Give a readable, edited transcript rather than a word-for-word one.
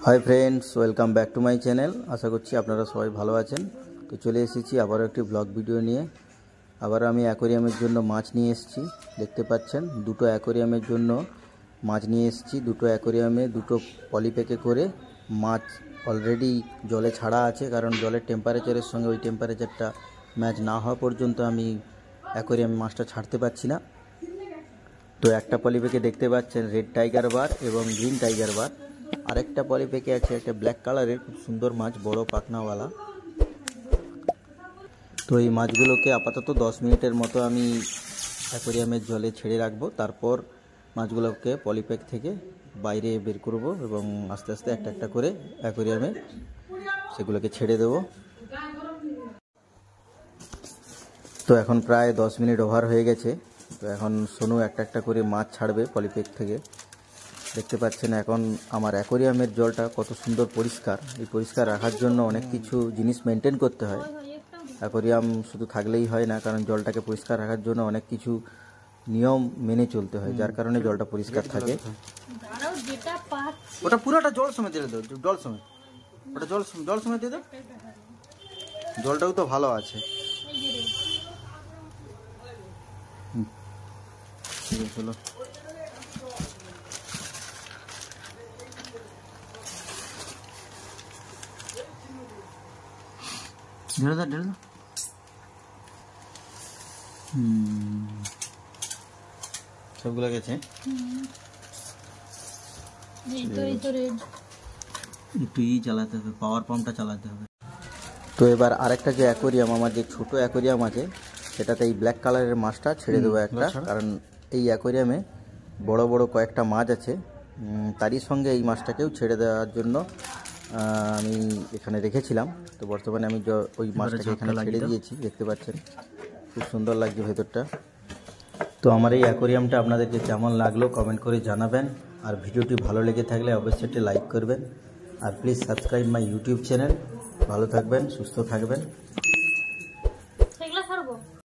High friends welcome back to my channel. आशा करছি আপনারা সবাই ভালো আছেন। তো চলে এসেছি আবারও একটি ব্লগ ভিডিও নিয়ে। আবার আমি অ্যাকোয়ারিয়ামের জন্য মাছ নিয়ে এসেছি। দেখতে পাচ্ছেন দুটো অ্যাকোয়ারিয়ামের জন্য মাছ নিয়ে এসেছি। দুটো অ্যাকোয়ারিয়ামে দুটো পলিপ্যাকে করে মাছ অলরেডি জলে ছাড়া আছে, কারণ জলের টেম্পারেচারের সঙ্গে ওই টেম্পারেচারটা ম্যাচ না হওয়া পর্যন্ত আমি অ্যাকোয়ারিয়ামে মাছটা ছাড়তে পারছি না। তো একটা পলিপ্যাকে দেখতে পাচ্ছেন রেড টাইগার বার এবং গ্রিন টাইগার বার। আরেকটা পলিপ্যাকে আছে একটা ব্ল্যাক কালারের খুব সুন্দর মাছ, বড় পাখনাওয়ালা। তো এই মাছগুলোকে আপাতত 10 মিনিটের মতো আমি অ্যাকোয়ারিয়ামের জলে ছেড়ে রাখবো। তারপর মাছগুলোকে পলিপ্যাক থেকে বাইরে বের করব এবং আস্তে আস্তে একটা একটা করে অ্যাকোয়ারিয়ামে সেগুলোকে ছেড়ে দেব। তো এখন প্রায় 10 মিনিট ওভার হয়ে গেছে। তো এখন সোনু একটা একটা করে মাছ ছাড়বে পলিপ্যাক থেকে। দেখতে পাচ্ছেন এখন আমার অ্যাকোয়ারিয়ামের জলটা কত সুন্দর পরিষ্কার। এই পরিষ্কার রাখার জন্য অনেক কিছু জিনিস মেনটেন করতে হয়। অ্যাকোয়ারিয়াম শুধু থাকলেই হয় না, কারণ জলটাকে পরিষ্কার রাখার জন্য অনেক কিছু নিয়ম মেনে চলতে হয়, যার কারণে জলটা পরিষ্কার থাকে। ওটা পুরোটা জল সমেত দিয়ে দাও, জল সমেত, ওটা জল সমেত দিয়ে দাও। জলটাও তো ভালো আছে। চলো ঢেলে দাও, ঢেলে দাও। সবগুলো গেছে। একটু চালাতে হবে, পাওয়ার পাম্পটা চালাতে হবে। তো এবার আরেকটা যে অ্যাকোয়ারিয়াম, আমার যে ছোট অ্যাকোয়ারিয়াম আছে সেটাতে এই ব্ল্যাক কালারের মাছটা ছেড়ে দেবো একটা, কারণ এই অ্যাকোয়ারিয়ামে বড় বড় কয়েকটা মাছ আছে। তারই সঙ্গে এই মাছটাকেও ছেড়ে দেওয়ার জন্য আমি এখানে রেখেছিলাম। তো বর্তমানে আমি ওই মাছটাকে এখানে ছেড়ে দিয়েছি। দেখতে পাচ্ছেন খুব সুন্দর লাগছে ভেতরটা। তো আমার এই অ্যাকোয়ারিয়ামটা আপনাদেরকে কেমন লাগলো কমেন্ট করে জানাবেন। আর ভিডিওটি ভালো লেগে থাকলে অবশ্যই একটি লাইক করবেন। আর please subscribe my YouTube channel. ভালো থাকবেন, সুস্থ থাকবেন।